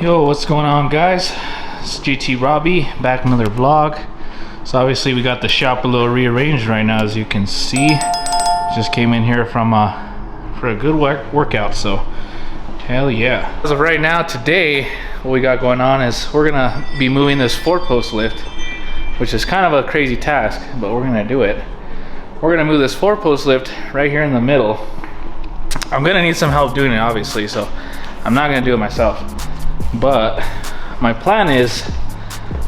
Yo, what's going on, guys? It's GT Robbie back with another vlog. So obviously we got the shop a little rearranged right now, as you can see. Just came in here from for a good workout, so hell yeah. As of right now, today, what we got going on is we're gonna be moving this 4-post lift, which is kind of a crazy task, but we're gonna do it. We're gonna move this 4-post lift right here in the middle. I'm gonna need some help doing it, obviously, so I'm not gonna do it myself. But my plan is,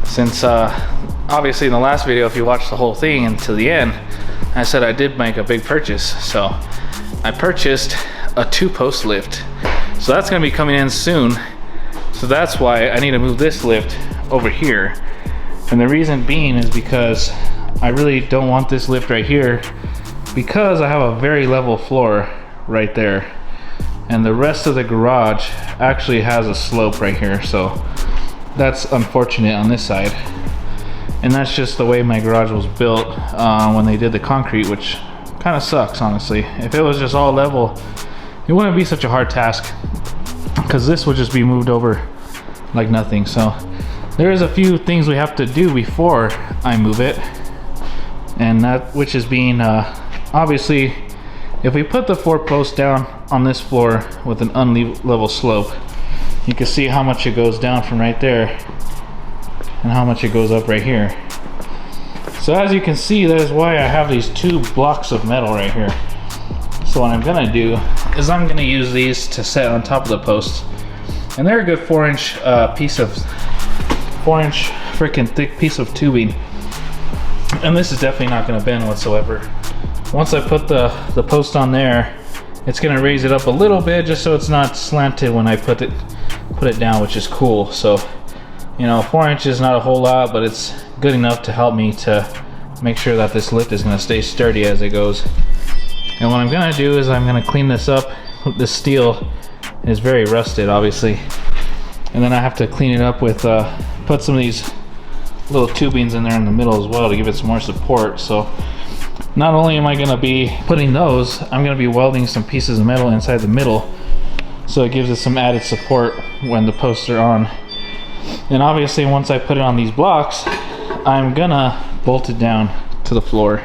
since obviously in the last video, if you watched the whole thing until the end, I said I did make a big purchase. So I purchased a 2-post lift. So that's gonna be coming in soon. So that's why I need to move this lift over here. And the reason being is because I really don't want this lift right here, because I have a very level floor right there. And the rest of the garage actually has a slope right here, so that's unfortunate on this side. And that's just the way my garage was built when they did the concrete, which kind of sucks, honestly. If it was just all level, it wouldn't be such a hard task, because this would just be moved over like nothing. So there is a few things we have to do before I move it, and that which is being obviously, if we put the 4-post down on this floor with an unlevel slope, you can see how much it goes down from right there and how much it goes up right here. So as you can see, that is why I have these 2 blocks of metal right here. So what I'm gonna do is I'm gonna use these to set on top of the posts, and they're a good 4-inch freaking thick piece of tubing, and this is definitely not gonna bend whatsoever. Once I put the post on there, it's gonna raise it up a little bit just so it's not slanted when I put it down, which is cool. So, you know, 4 inches is not a whole lot, but it's good enough to help me to make sure that this lift is gonna stay sturdy as it goes. And what I'm gonna do is I'm gonna clean this up. This steel is very rusted, obviously. And then I have to clean it up with, put some of these little tubings in there in the middle as well to give it some more support. So not only am I gonna be putting those, I'm gonna be welding some pieces of metal inside the middle, so it gives it some added support when the posts are on. And obviously once I put it on these blocks, I'm gonna bolt it down to the floor.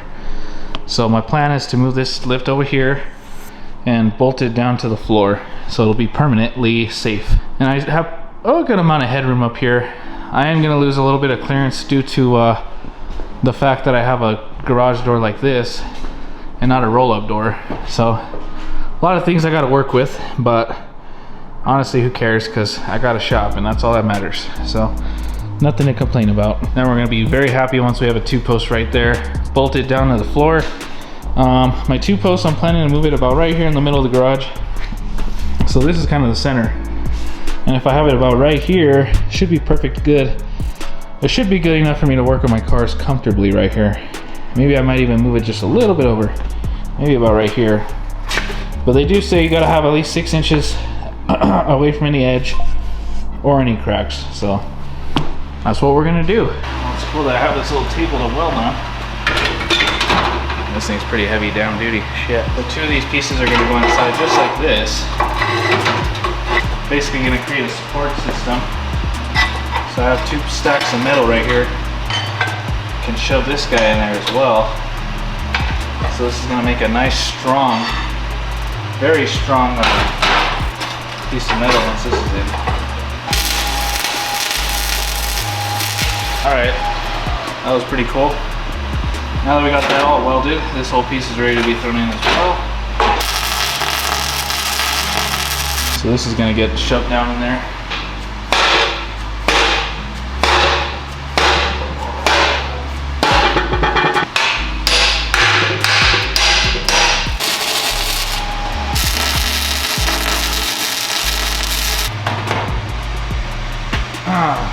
So my plan is to move this lift over here and bolt it down to the floor, so it'll be permanently safe. And I have a good amount of headroom up here. I am gonna lose a little bit of clearance due to the fact that I have a garage door like this and not a roll-up door. So a lot of things I got to work with, but honestly, who cares, because I got a shop and that's all that matters. So nothing to complain about. Now we're going to be very happy once we have a 2-post right there bolted down to the floor. My 2-post, I'm planning to move it about right here in the middle of the garage. So this is kind of the center, and if I have it about right here, it should be perfect good. It should be good enough for me to work on my cars comfortably right here. Maybe I might even move it just a little bit over, maybe about right here. But they do say you gotta have at least 6 inches away from any edge or any cracks. So that's what we're gonna do. Well, it's cool that I have this little table to weld on. This thing's pretty heavy, down duty. Shit. The 2 of these pieces are gonna go inside just like this. Basically gonna create a support system. So I have 2 stacks of metal right here. Can shove this guy in there as well. So this is going to make a nice, strong, very strong piece of metal once this is in. Alright, that was pretty cool. Now that we got that all welded, this whole piece is ready to be thrown in as well. So this is going to get shoved down in there.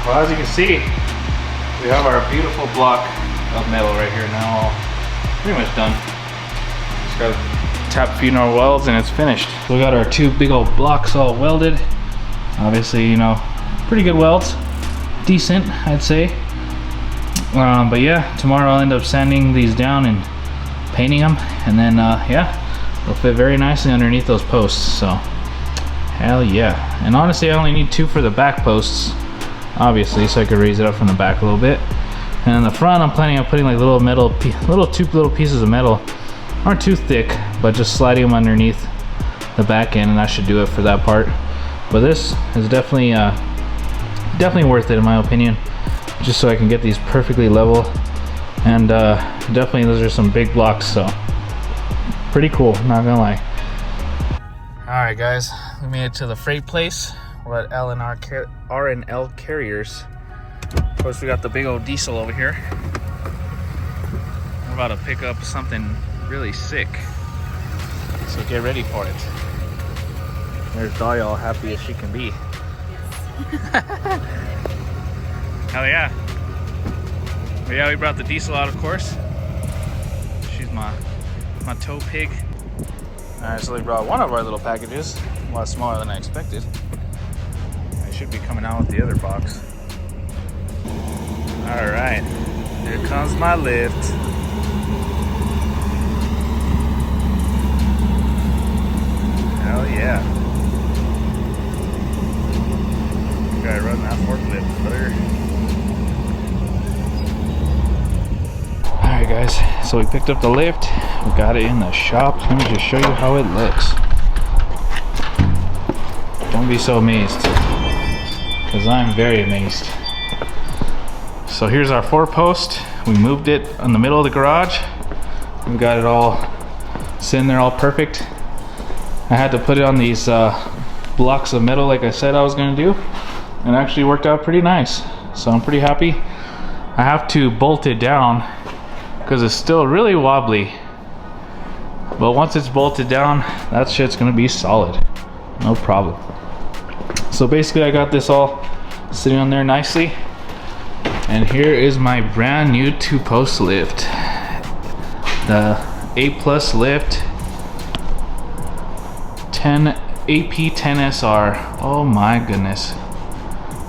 Well, as you can see, we have our beautiful block of metal right here now, all pretty much done. Just got to tap a few more welds and it's finished. So we got our 2 big old blocks all welded. Obviously, you know, pretty good welds. Decent, I'd say. But yeah, tomorrow I'll end up sanding these down and painting them, and then yeah, they'll fit very nicely underneath those posts. So Hell yeah. And honestly, I only need 2 for the back posts, obviously, so I could raise it up from the back a little bit. And in the front, I'm planning on putting like little metal, two little pieces of metal, aren't too thick, but just sliding them underneath the back end, and that should do it for that part. But this is definitely worth it in my opinion, just so I can get these perfectly level. And definitely those are some big blocks, so pretty cool, not gonna lie. All right guys, we made it to the freight place. We're at R&L Carriers. Of course, we got the big old diesel over here. We're about to pick up something really sick, so get ready for it. There's Dahlia, all happy as she can be. Hell yeah. But yeah, we brought the diesel out, of course. She's my tow pig. Alright, so they brought one of our little packages, a lot smaller than I expected. They should be coming out with the other box. Alright, here comes my lift. Hell yeah. Guy running that forklift, brother. Alright guys, so we picked up the lift, we got it in the shop. Let me just show you how it looks. Don't be so amazed, because I'm very amazed. So here's our 4-post. We moved it in the middle of the garage. We got it all sitting there all perfect. I had to put it on these blocks of metal like I said I was going to do, and it actually worked out pretty nice. So I'm pretty happy. I have to bolt it down because it's still really wobbly, but once it's bolted down, that shit's gonna be solid, no problem. So basically I got this all sitting on there nicely, and here is my brand new 2-post lift, the A+ lift 10 AP10SR. Oh my goodness,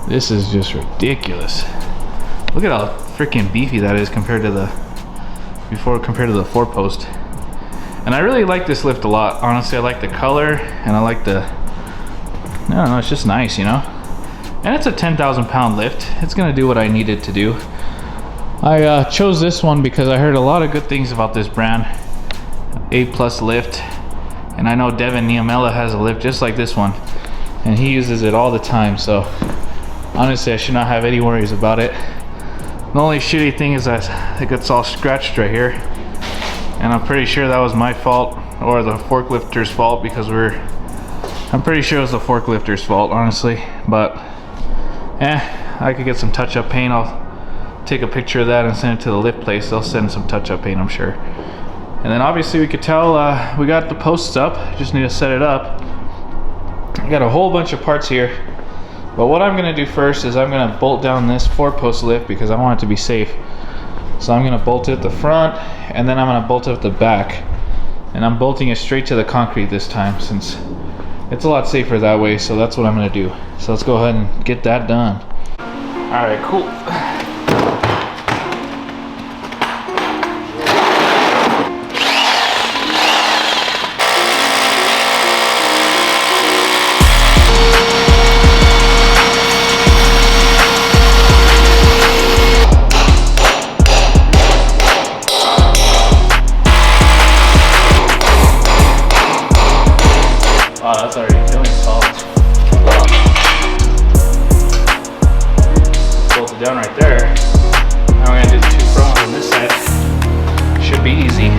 this is just ridiculous. Look at how freaking beefy that is compared to the 4-post. And I really like this lift a lot. Honestly, I like the color, and I like the, I don't know, it's just nice, you know? And it's a 10,000 pound lift. It's gonna do what I need it to do. I chose this one because I heard a lot of good things about this brand, A+ lift. And I know Devin Niamela has a lift just like this one, and he uses it all the time, so honestly I should not have any worries about it. The only shitty thing is that it gets all scratched right here, and I'm pretty sure that was my fault or the forklifter's fault, because I'm pretty sure it was the forklifter's fault, honestly. But I could get some touch-up paint. I'll take a picture of that and send it to the lift place. They'll send some touch-up paint, I'm sure. And then obviously we could tell we got the posts up, just need to set it up. I got a whole bunch of parts here. But what I'm gonna do first is I'm gonna bolt down this 4-post lift because I want it to be safe. So I'm gonna bolt it at the front, and then I'm gonna bolt it at the back. And I'm bolting it straight to the concrete this time, since it's a lot safer that way, so that's what I'm gonna do. So let's go ahead and get that done. All right, cool. That's already feeling solid. Bolt it down right there. Now we're gonna do the 2 front ones on this side. Should be easy.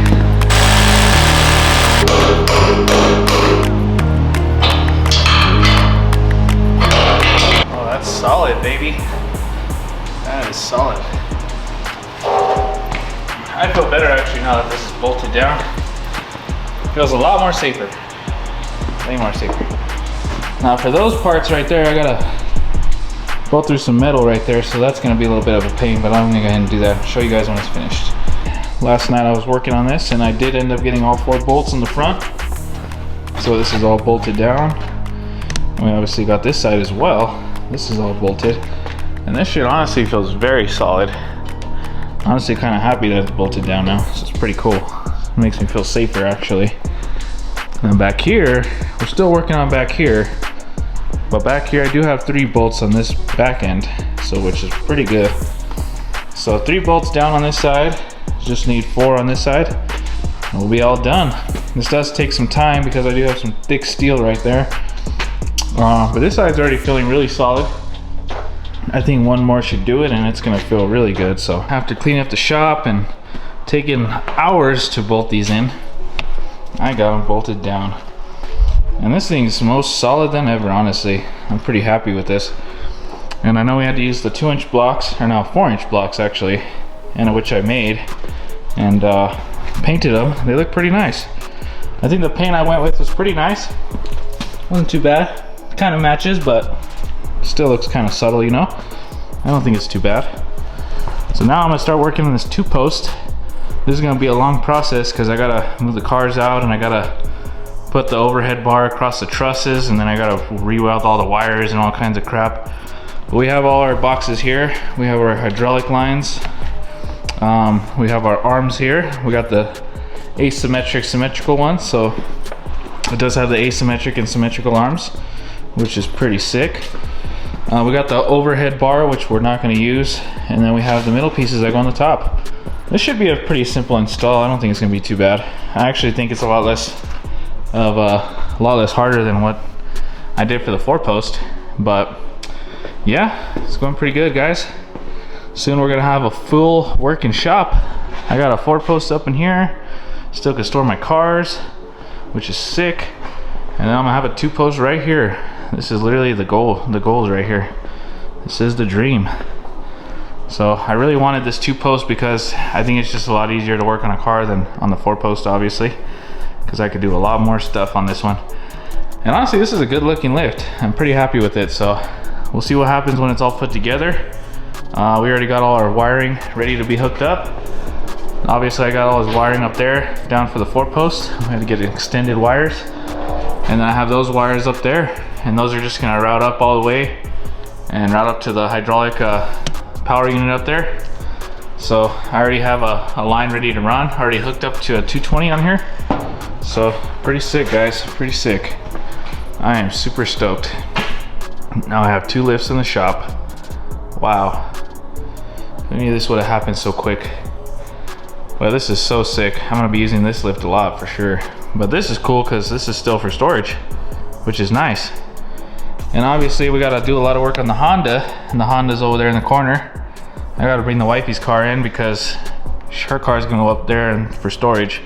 Oh, that's solid, baby. That is solid. I feel better actually now that this is bolted down. Feels a lot more safer. Way more safer. Now for those parts right there, I gotta bolt through some metal right there, so that's gonna be a little bit of a pain, but I'm gonna go ahead and do that. Show you guys when it's finished. Last night I was working on this, and I did end up getting all 4 bolts in the front. So this is all bolted down. And we obviously got this side as well. This is all bolted. And this shit honestly feels very solid. Honestly kind of happy that it's bolted down now, so it's pretty cool. It makes me feel safer actually. And then back here, we're still working on back here. But back here I do have 3 bolts on this back end, so which is pretty good. So 3 bolts down on this side, just need 4 on this side, and we'll be all done. This does take some time because I do have some thick steel right there. But this side's already feeling really solid. I think one more should do it and it's gonna feel really good. So I have to clean up the shop and taking hours to bolt these in. I got them bolted down. And this thing's most solid than ever, honestly. I'm pretty happy with this. And I know we had to use the 2-inch blocks, or now 4-inch blocks actually, and which I made and painted them. They look pretty nice. I think the paint I went with was pretty nice. Wasn't too bad. Kind of matches, but still looks kind of subtle, you know? I don't think it's too bad. So now I'm gonna start working on this 2-post. This is gonna be a long process because I gotta move the cars out and I gotta put the overhead bar across the trusses, and then I gotta re-weld all the wires and all kinds of crap. But we have all our boxes here. We have our hydraulic lines. We have our arms here. We got the asymmetric, symmetrical ones. So it does have the asymmetric and symmetrical arms, which is pretty sick. We got the overhead bar, which we're not gonna use. And then we have the middle pieces that go on the top. This should be a pretty simple install. I don't think it's gonna be too bad. I actually think it's a lot less harder than what I did for the 4-post, but yeah, it's going pretty good, guys. Soon we're gonna have a full working shop. I got a 4-post up in here, still can store my cars, which is sick, and then I'm gonna have a 2-post right here. This is literally the goal. The goal is right here. This is the dream. So I really wanted this 2-post because I think it's just a lot easier to work on a car than on the 4-post, obviously, because I could do a lot more stuff on this one. And honestly, this is a good looking lift. I'm pretty happy with it, so we'll see what happens when it's all put together. We already got all our wiring ready to be hooked up. Obviously I got all his wiring up there down for the 4-post. I had to get extended wires, and then I have those wires up there, and those are just gonna route up all the way and route up to the hydraulic power unit up there. So I already have a line ready to run, already hooked up to a 220 on here. So pretty sick, guys, pretty sick. I am super stoked. Now I have 2 lifts in the shop. Wow. If any of this would have happened so quick. Well, this is so sick. I'm gonna be using this lift a lot for sure. But this is cool because this is still for storage, which is nice. And obviously we gotta do a lot of work on the Honda, and the Honda's over there in the corner. I gotta bring the wifey's car in because her car's gonna go up there and for storage.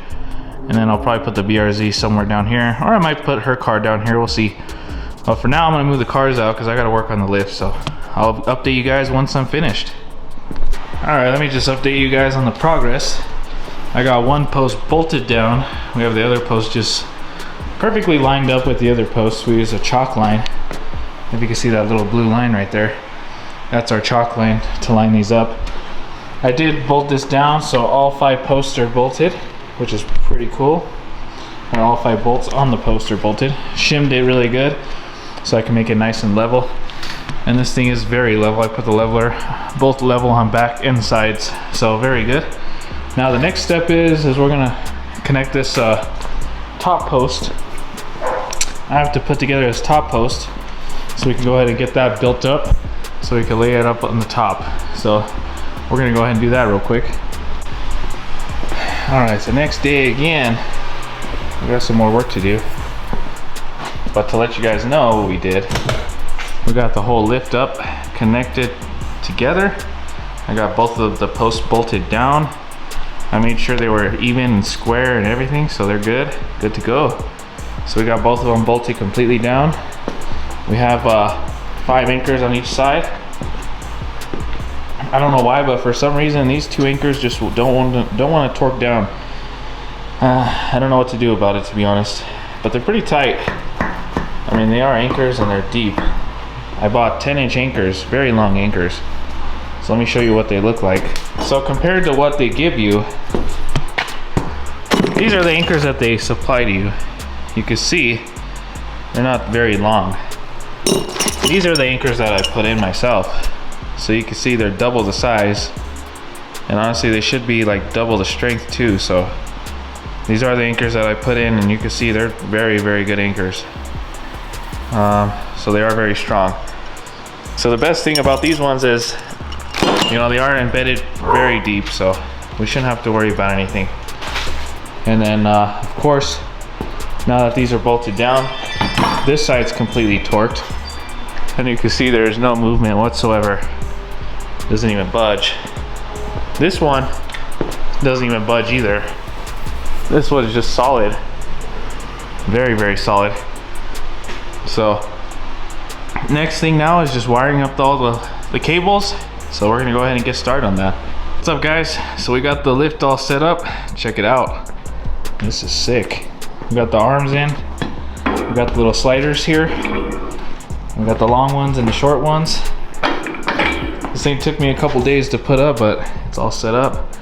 And then I'll probably put the BRZ somewhere down here, or I might put her car down here, we'll see. But for now I'm gonna move the cars out because I gotta work on the lift, so I'll update you guys once I'm finished. Alright, let me just update you guys on the progress. I got 1 post bolted down. We have the other post just perfectly lined up with the other posts. We use a chalk line. If you can see that little blue line right there, that's our chalk line to line these up. I did bolt this down so all 5 posts are bolted, which is pretty cool. And all 5 bolts on the post are bolted. Shimmed it really good so I can make it nice and level. And this thing is very level. I put the leveler both level on back and sides, so very good. Now the next step is we're gonna connect this top post. I have to put together this top post so we can go ahead and get that built up so we can lay it up on the top. So we're gonna go ahead and do that real quick. All right, so next day again, we got some more work to do. But to let you guys know what we did, we got the whole lift up connected together. I got both of the posts bolted down. I made sure they were even and square and everything, so they're good to go. So we got both of them bolted completely down. We have 5 anchors on each side. I don't know why, but for some reason these 2 anchors just don't want to torque down. I don't know what to do about it, to be honest, but they're pretty tight. I mean, they are anchors and they're deep. I bought 10-inch anchors, very long anchors. So let me show you what they look like. So compared to what they give you, these are the anchors that they supply to you. You can see they're not very long. These are the anchors that I put in myself. So you can see they're double the size. And honestly, they should be like double the strength too. So these are the anchors that I put in, and you can see they're very, very good anchors. So they are very strong. So the best thing about these ones is, you know, they are embedded very deep, so we shouldn't have to worry about anything. And then of course, now that these are bolted down, this side's completely torqued. And you can see there's no movement whatsoever. Doesn't even budge. This one doesn't even budge either. This one is just solid. Very, very solid. So next thing now is just wiring up all the cables. So we're gonna go ahead and get started on that. What's up, guys? So we got the lift all set up. Check it out. This is sick. We got the arms in. We got the little sliders here. We got the long ones and the short ones. This thing took me a couple days to put up, but it's all set up.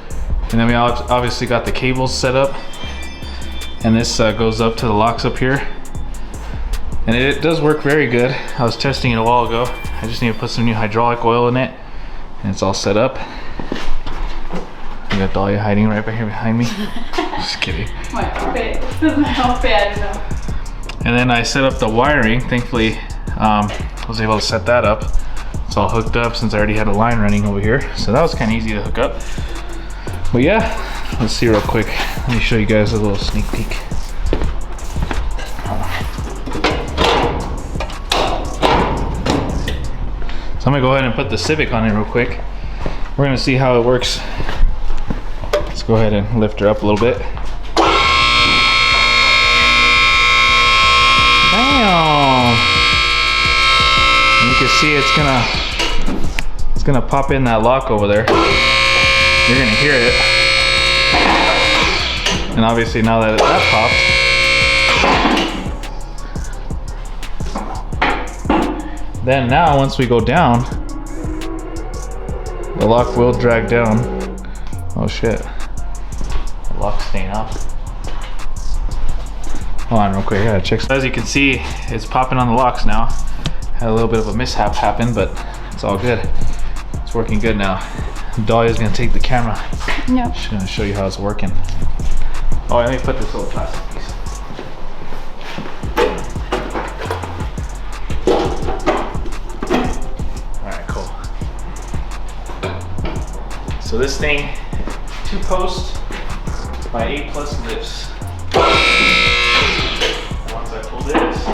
And then we obviously got the cables set up. And this goes up to the locks up here. And it does work very good. I was testing it a while ago. I just need to put some new hydraulic oil in it. And it's all set up. You got Dahlia hiding right back here behind me. Just kidding. My outfit. This is my outfit, I don't know. And then I set up the wiring. Thankfully, I was able to set that up. It's all hooked up since I already had a line running over here. So that was kind of easy to hook up. But yeah, let's see real quick. Let me show you guys a little sneak peek. So I'm gonna go ahead and put the Civic on it real quick. We're gonna see how it works. Let's go ahead and lift her up a little bit. Bam! And you can see it's gonna pop in that lock over there. You're gonna hear it. And obviously now that popped, then now once we go down, the lock will drag down. Oh shit. The lock's staying up. Hold on real quick, I gotta check. So as you can see, it's popping on the locks now. Had a little bit of a mishap happen, but it's all good. It's working good now. Dahlia's gonna take the camera. Yep. She's gonna show you how it's working. Oh, let me put this little plastic piece. Alright, cool. So this thing, 2 posts by 8+ lifts. Once I pull this,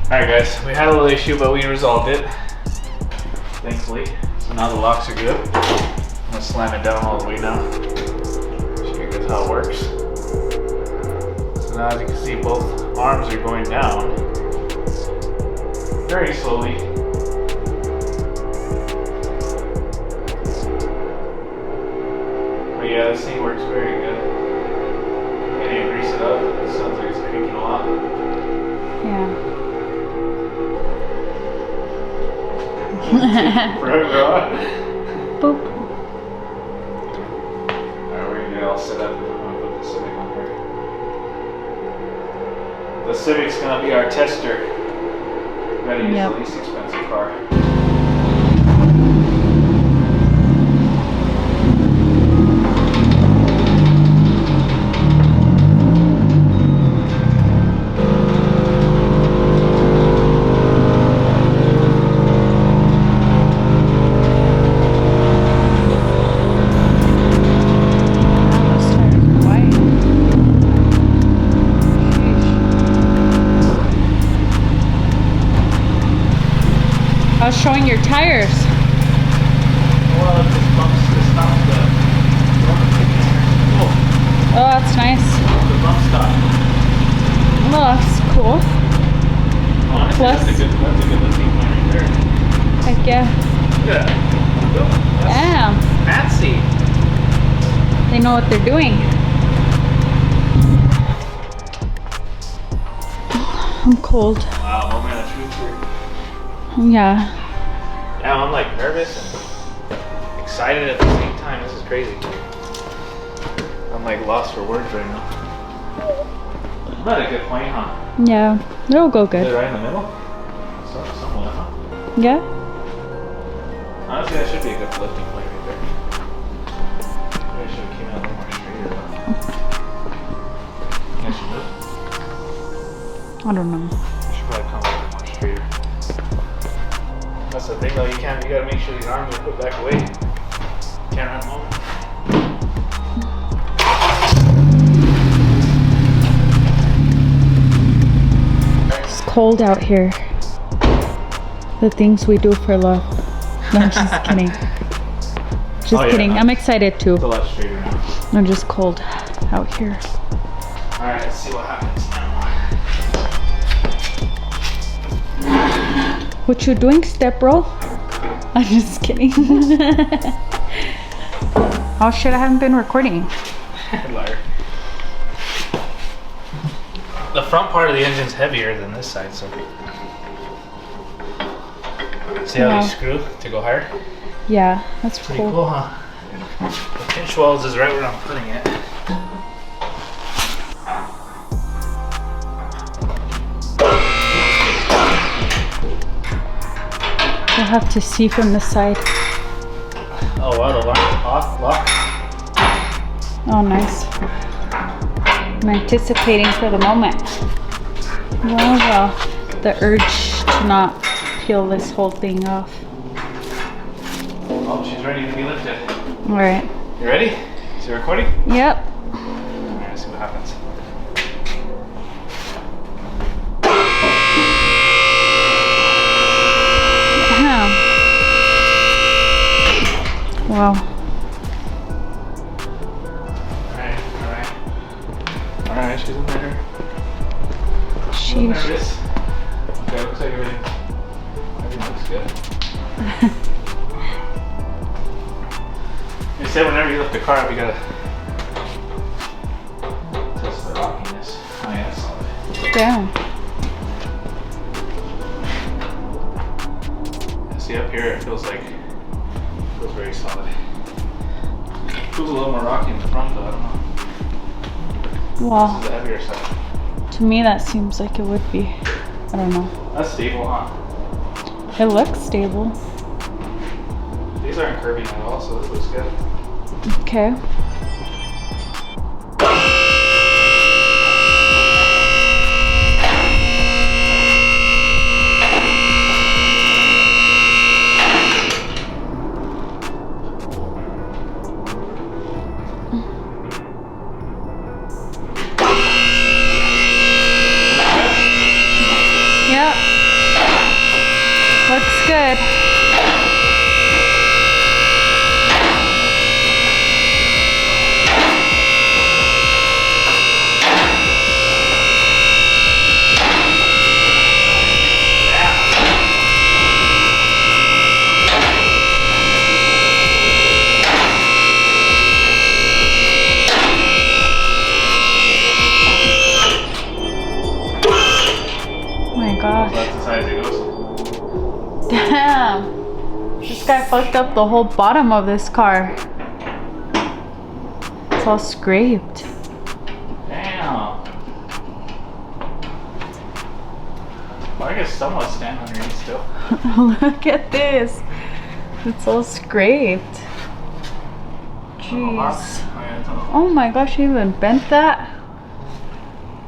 alright guys, we had a little issue, but we resolved it, thankfully. So now the locks are good. I'm gonna slam it down all the way now. Show you guys how it works. So now as you can see, both arms are going down very slowly. But yeah, this thing works very good. I need to grease it up. It sounds like it's creaking a lot. Yeah. Boop. Alright, we're gonna get it all set up. I'm gonna put the Civic on here. The Civic's gonna be our tester. We gotta use the least expensive car. I was showing your tires. Well, it just bumps the Oh, that's nice. The bump stop. Oh, that's cool. Honestly, Plus- that's a good looking one right there. Heck yeah. Look at that. Damn. Fancy. They know what they're doing. I'm cold. Wow, moment of truth here. Yeah. Yeah, I'm like nervous and excited at the same time. This is crazy. I'm like lost for words right now. Not a good point, huh? Yeah, it'll go Is it good. right in the middle? Somewhat, huh? Yeah. Honestly, that should be a good lifting point right there. Maybe I should have came out a little more straighter though. I should move. I don't know. I should probably come a little more straighter. That's the thing though, you gotta make sure your arms are put back away. Can't run home. It's cold out here. The things we do for love. No, I'm just kidding. Just Oh, yeah, kidding. no. I'm excited too. It's a lot straighter now. I'm just cold out here. Alright, let's see what happens now. What you doing, step bro? I'm just kidding. Oh shit, I haven't been recording. Liar. The front part of the engine's heavier than this side, so. See how Wow. they screw to go higher? Yeah, that's Pretty cool. cool, huh? The pinch welds is right where I'm putting it. You'll have to see from the side. Oh wow, the lock. Oh, nice. I'm anticipating for the moment. Well, the urge to not peel this whole thing off. Oh, she's ready to be lifted. All right. You ready? Is it recording? Yep. Alright, let's see what happens. Damn. Wow. Alright, she's in there. Sheesh. Nervous. Okay, looks like everything looks good. They said whenever you lift the car up, you gotta test the rockiness. Oh yeah, it's solid. Damn. See up here, it feels very solid. Feels a little more rocky in the front though, I don't know. Well, This is the heavier side. to me that seems like it would be. I don't know. That's stable, huh? It looks stable. These aren't curving at all, so this looks good. Okay. Yep. Looks good. Oh my gosh. That's the size it goes. Damn. This guy fucked up the whole bottom of this car. It's all scraped. Damn. Well, I guess somewhat stand underneath still. Look at this. It's all scraped. Jeez. Oh my gosh, you even bent that?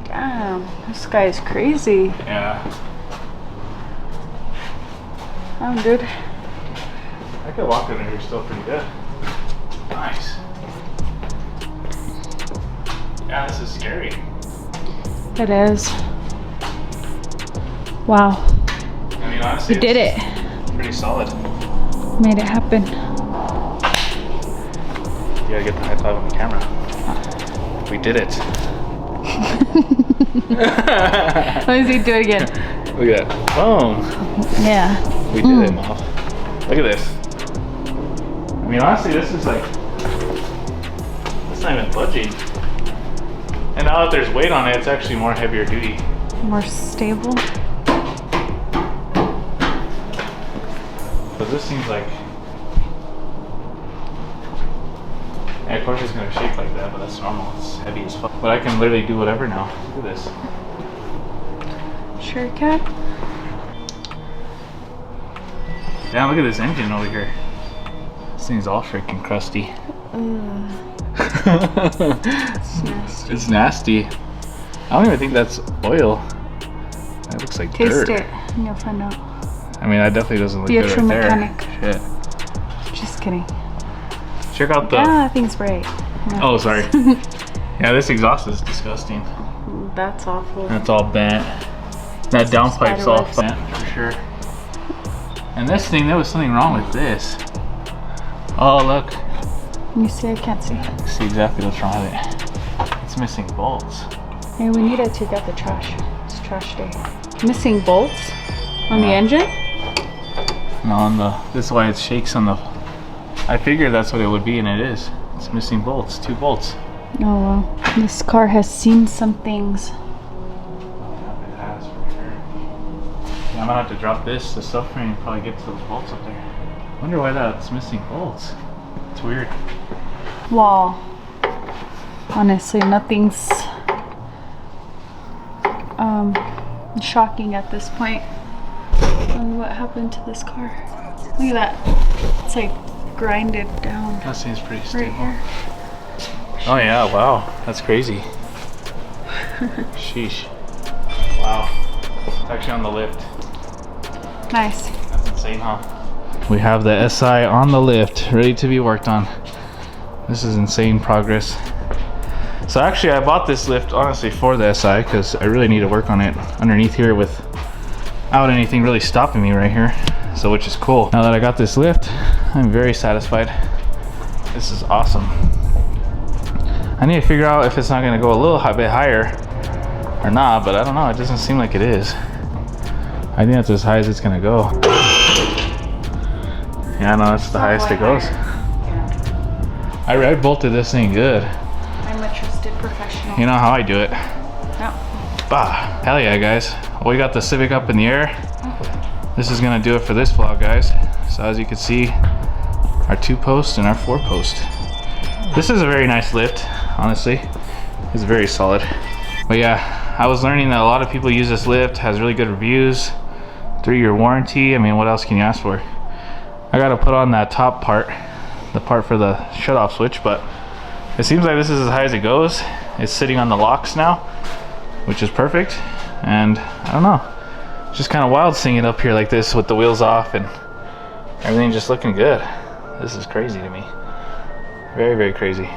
Damn, this guy is crazy. Yeah. Damn, dude. I could walk under here still pretty good. Nice. Yeah, this is scary. It is. Wow. I mean, honestly, You did it's it. Pretty solid. Made it happen. You gotta get the high five on the camera. We did it. Let me see, do it again. Look at that. Boom. Yeah. We did it, Mom. Look at this. I mean, honestly, this is like, it's not even budging. And now that there's weight on it, it's actually more heavier duty. More stable. But this seems like, Yeah, of course it's gonna shake like that, but that's normal. It's heavy as fuck. But I can literally do whatever now. Look at this. Sure can. Damn, look at this engine over here. This thing's all freaking crusty. It's nasty. It's nasty. I don't even think that's oil. That looks like Taste dirt. it and you'll find out. I mean, that definitely doesn't look Be a good true right mechanic. there. Shit. Just kidding. Check out the... Yeah, that thing's bright. Oh, sorry. Yeah, this exhaust is disgusting. That's awful. That's all bent. That downpipe's all Spiderwebs. bent for sure. And this thing, there was something wrong with this. Oh, look. You see, I can't see. See exactly what's wrong with it. It's missing bolts. Hey, we need to take out the trash. It's trash day. Missing bolts on the engine? No, on the... This is why it shakes on the... I figured that's what it would be, and it is. It's missing bolts. 2 bolts. Oh well. This car has seen some things. It has for sure. Yeah, I'm gonna have to drop this, the subframe, and probably get to those bolts up there. Wonder why that's missing bolts. It's weird. Well, honestly, nothing's shocking at this point. What happened to this car? Look at that. It's like grinded down That seems pretty right stable. here. Oh yeah, wow. That's crazy. Sheesh. Wow. It's actually on the lift. Nice. That's insane, huh? We have the SI on the lift, ready to be worked on. This is insane progress. So actually I bought this lift honestly for the SI because I really need to work on it underneath here without anything really stopping me right here. So which is cool. Now that I got this lift, I'm very satisfied. This is awesome. I need to figure out if it's not gonna go a little bit higher or not, but I don't know, it doesn't seem like it is. I think that's as high as it's gonna go. Yeah, no, that's the highest it goes. Yeah. I bolted this thing good. I'm a trusted professional. You know how I do it. No. Bah, hell yeah, guys. Well, we got the Civic up in the air. This is gonna do it for this vlog, guys. So as you can see, our 2-post and our 4-post. This is a very nice lift, honestly. It's very solid. But yeah, I was learning that a lot of people use this lift, has really good reviews, 3-year warranty. I mean, what else can you ask for? I gotta put on that top part, the part for the shutoff switch, but it seems like this is as high as it goes. It's sitting on the locks now, which is perfect. And I don't know, it's just kind of wild seeing it up here like this with the wheels off and everything just looking good. This is crazy to me. Very, very crazy.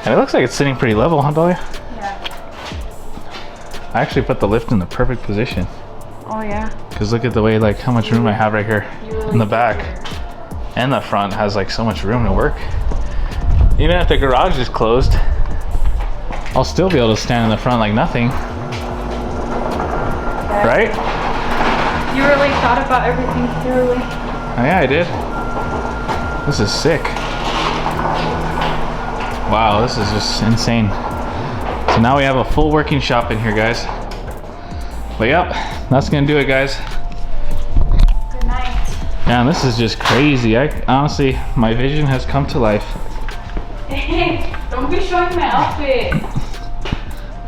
And it looks like it's sitting pretty level, huh, Dahlia? Yeah. I actually put the lift in the perfect position. Oh yeah. Because look at the way, like, how much room I have right here in the back. And the front has like so much room to work. Even if the garage is closed, I'll still be able to stand in the front like nothing. Yeah. Right? You really thought about everything thoroughly. Oh, yeah, I did. This is sick. Wow, this is just insane. So now we have a full working shop in here, guys. But yep, that's gonna do it, guys. Good night. Yeah, and this is just crazy. Honestly, my vision has come to life. Hey, don't be showing my outfit.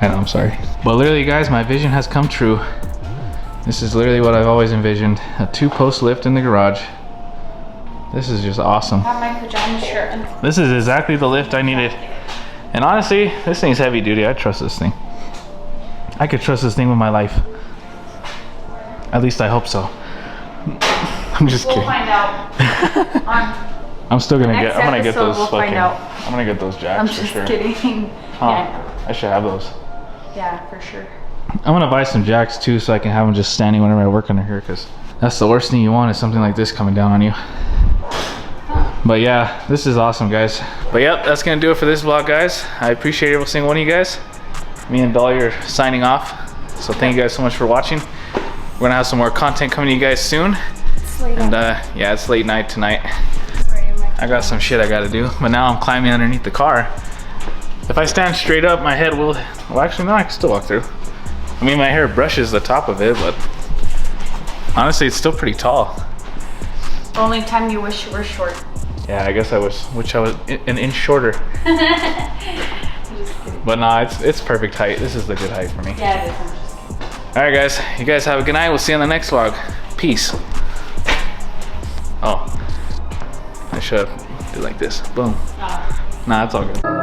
I know, I'm sorry. But literally, guys, my vision has come true. This is literally what I've always envisioned. A 2-post lift in the garage. This is just awesome. I have my pajama shirt on. This is exactly the lift I needed. And honestly, this thing's heavy duty. I trust this thing. I could trust this thing with my life. At least I hope so. I'm just kidding. We'll find out. I'm still gonna get. I'm gonna get episode, those we'll fucking. find out. I'm gonna get those jacks I'm for just sure. kidding. Huh. Yeah, I should have those. yeah, for sure. I'm gonna buy some jacks too, so I can have them just standing whenever I work under here. Cause that's the worst thing you want is something like this coming down on you. But yeah, this is awesome, guys. But yep, that's gonna do it for this vlog, guys. I appreciate every single one of you guys. Me and Dolly are signing off. So thank you guys so much for watching. We're gonna have some more content coming to you guys soon. It's late. And yeah, it's late night tonight. I got some shit I gotta do, but now I'm climbing underneath the car. If I stand straight up, my head will, well actually no, I can still walk through. I mean, my hair brushes the top of it, but honestly, it's still pretty tall. Only time you wish you were short. Yeah, I guess I wish I was an inch shorter. But nah, it's perfect height. This is the good height for me. Yeah, it is. I'm just kidding. All right, guys. You guys have a good night. We'll see you on the next vlog. Peace. Oh, I should have did like this. Boom. Oh. Nah, it's all good.